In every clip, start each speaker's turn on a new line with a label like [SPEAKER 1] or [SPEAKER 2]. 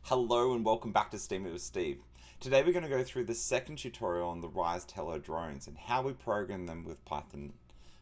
[SPEAKER 1] Hello and welcome back to Steam It with Steve. Today we're going to go through the second tutorial on the Ryze Tello Drones and how we program them with Python.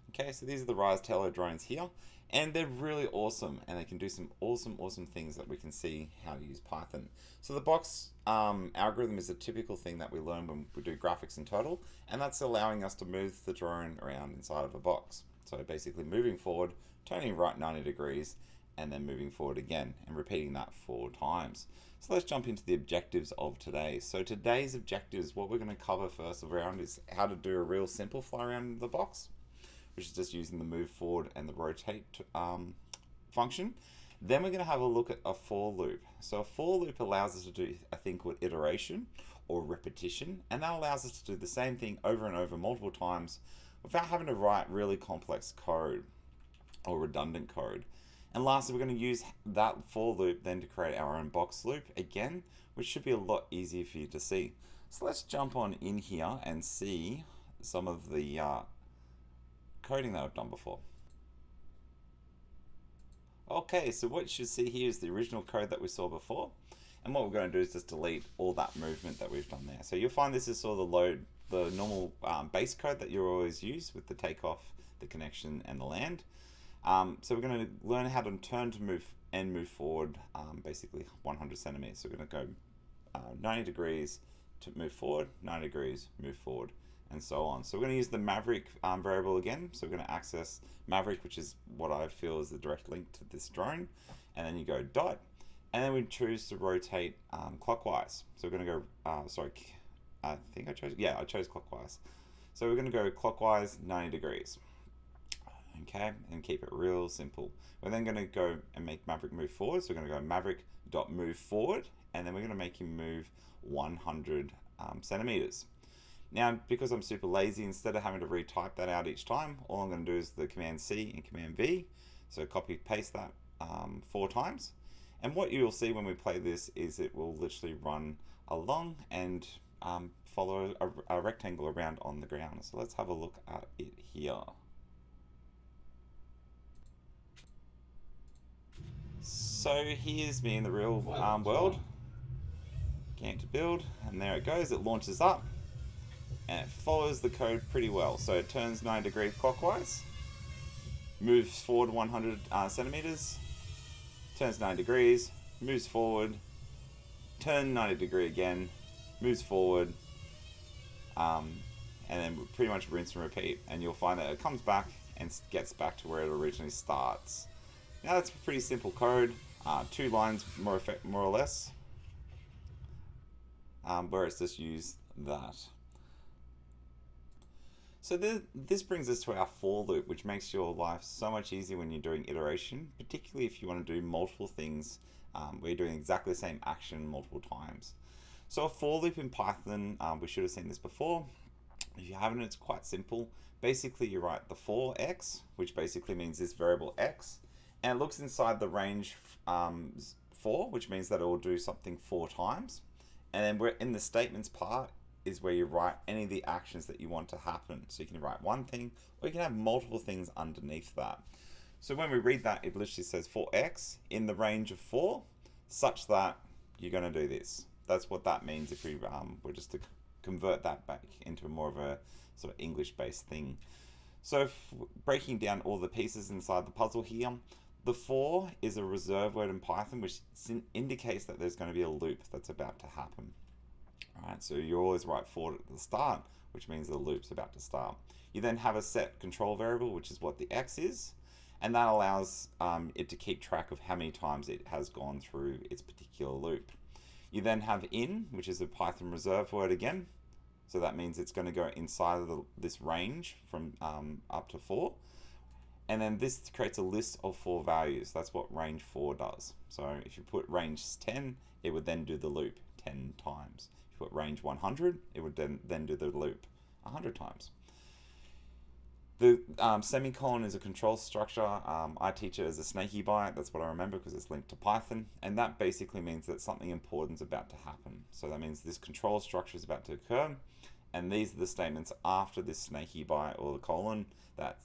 [SPEAKER 1] Okay, so these are the Ryze Tello Drones here, and they're really awesome, and they can do some awesome things that we can see how to use Python. So the box algorithm is a typical thing that we learn when we do graphics in Total, and that's allowing us to move the drone around inside of a box. So basically moving forward, turning right 90 degrees, and then moving forward again and repeating that 4 times. So let's jump into the objectives of today. So today's objectives, what we're going to cover first around is how to do a real simple fly around the box, which is just using the move forward and the rotate function. Then we're going to have a look at a for loop. So a for loop allows us to do a thing called iteration or repetition, and that allows us to do the same thing over and over multiple times without having to write really complex code or redundant code. And lastly, we're going to use that for loop then to create our own box loop again, which should be a lot easier for you to see. So let's jump on in here and see some of the coding that I've done before. Okay, so what you should see here is the original code that we saw before. And what we're going to do is just delete all that movement that we've done there. So you'll find this is sort of the normal base code that you always use with the takeoff, the connection, and the land. So we're going to learn how to turn to move and move forward, basically 100 centimeters. So we're going to go 90 degrees to move forward, 90 degrees, move forward, and so on. So we're going to use the Maverick variable again. So we're going to access Maverick, which is what I feel is the direct link to this drone. And then you go dot, and then we choose to rotate clockwise. So we're going to go, I chose clockwise. So we're going to go clockwise 90 degrees. Okay, and keep it real simple. We're then going to go and make Maverick move forward. So we're going to go Maverick.move forward, and then we're going to make him move 100 centimeters. Now, because I'm super lazy, instead of having to retype that out each time, all I'm going to do is the Command C and Command V. So copy paste that 4 times. And what you'll see when we play this is it will literally run along and follow a rectangle around on the ground. So let's have a look at it here. So here's me in the real world. Getting to build, and there it goes. It launches up, and it follows the code pretty well. So it turns 90 degrees clockwise, moves forward 100 centimeters, turns 90 degrees, moves forward, turn 90 degree again, moves forward, and then pretty much rinse and repeat. And you'll find that it comes back and gets back to where it originally starts. Now that's pretty simple code, 2 lines more or less, where it's just used that. So this brings us to our for loop, which makes your life so much easier when you're doing iteration, particularly if you want to do multiple things where you're doing exactly the same action multiple times. So a for loop in Python, we should have seen this before. If you haven't, it's quite simple. Basically, you write the for x, which basically means this variable x, and it looks inside the range 4, which means that it will do something 4 times. And then we're in the statements part is where you write any of the actions that you want to happen. So you can write one thing, or you can have multiple things underneath that. So when we read that, it literally says for x in the range of 4, such that you're going to do this. That's what that means if we were just to convert that back into more of a sort of English-based thing. So breaking down all the pieces inside the puzzle here, the for is a reserve word in Python, which indicates that there's going to be a loop that's about to happen. All right, so you always write for at the start, which means the loop's about to start. You then have a set control variable, which is what the x is, and that allows it to keep track of how many times it has gone through its particular loop. You then have in, which is a Python reserve word again, so that means it's going to go inside of this range from up to 4. And then this creates a list of 4 values. That's what range 4 does. So if you put range 10, it would then do the loop 10 times. If you put range 100, it would then do the loop 100 times. The semicolon is a control structure. I teach it as a snaky byte. That's what I remember because it's linked to Python. And that basically means that something important is about to happen. So that means this control structure is about to occur. And these are the statements after this snaky byte or the colon that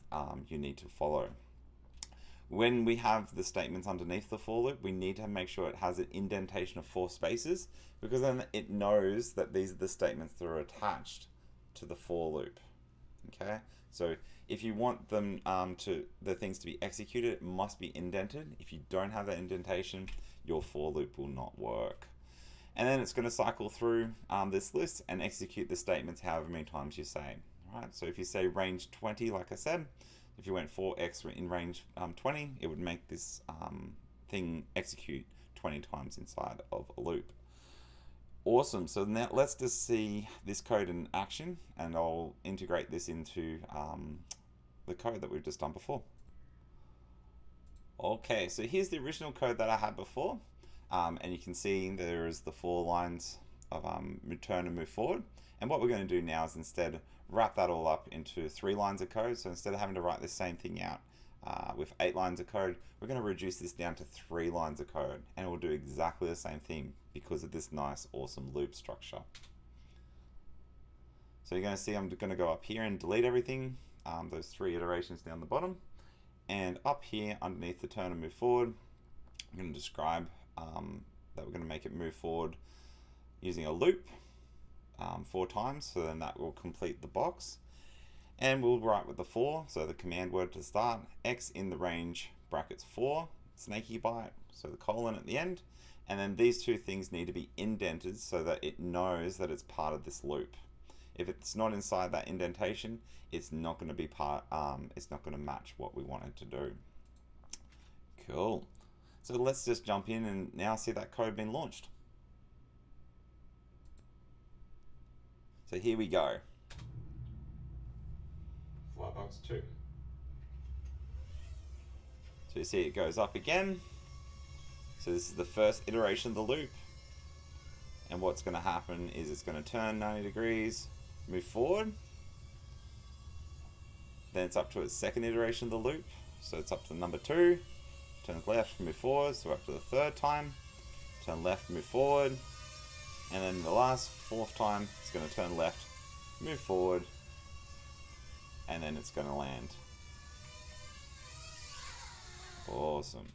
[SPEAKER 1] you need to follow. When we have the statements underneath the for loop, we need to make sure it has an indentation of 4 spaces, because then it knows that these are the statements that are attached to the for loop. Okay, so if you want them the things to be executed, it must be indented. If you don't have that indentation, your for loop will not work. And then it's going to cycle through this list and execute the statements however many times you say. Right, so if you say range 20, like I said, if you went 4x in range 20, it would make this thing execute 20 times inside of a loop. Awesome. So now let's just see this code in action, and I'll integrate this into the code that we've just done before. Okay, so here's the original code that I had before, and you can see there is the 4 lines of turn and move forward. And what we're going to do now is instead wrap that all up into 3 lines of code. So instead of having to write the same thing out with 8 lines of code, we're going to reduce this down to 3 lines of code, and it will do exactly the same thing because of this nice, awesome loop structure. So you're going to see I'm going to go up here and delete everything, those 3 iterations down the bottom, and up here underneath the turn and move forward, I'm going to describe that we're going to make it move forward using a loop 4 times, so then that will complete the box. And we'll write with the for, so the command word to start, x in the range brackets 4, snaky bite, so the colon at the end, and then these 2 things need to be indented so that it knows that it's part of this loop. If it's not inside that indentation, it's not going to be it's not going to match what we want it to do. Cool. So let's just jump in and now see that code being launched. So here we go. Flybox 2. So you see it goes up again. So this is the first iteration of the loop. And what's going to happen is it's going to turn 90 degrees, move forward. Then it's up to its second iteration of the loop. So it's up to number 2. Turn left, move forward. So up to the 3rd time. Turn left, move forward. And then the last 4th time, it's going to turn left, move forward, and then it's going to land. Awesome.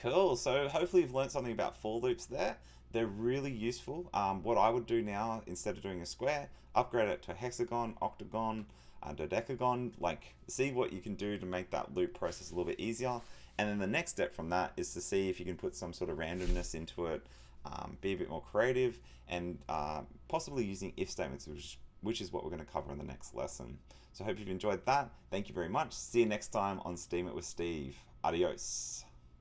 [SPEAKER 1] Cool. So hopefully you've learned something about for loops there. They're really useful. What I would do now, instead of doing a square, upgrade it to a hexagon, octagon, dodecagon. Like, see what you can do to make that loop process a little bit easier. And then the next step from that is to see if you can put some sort of randomness into it, be a bit more creative, and possibly using if statements, which is what we're going to cover in the next lesson. So I hope you've enjoyed that. Thank you very much. See you next time on Steam It with Steve. Adios.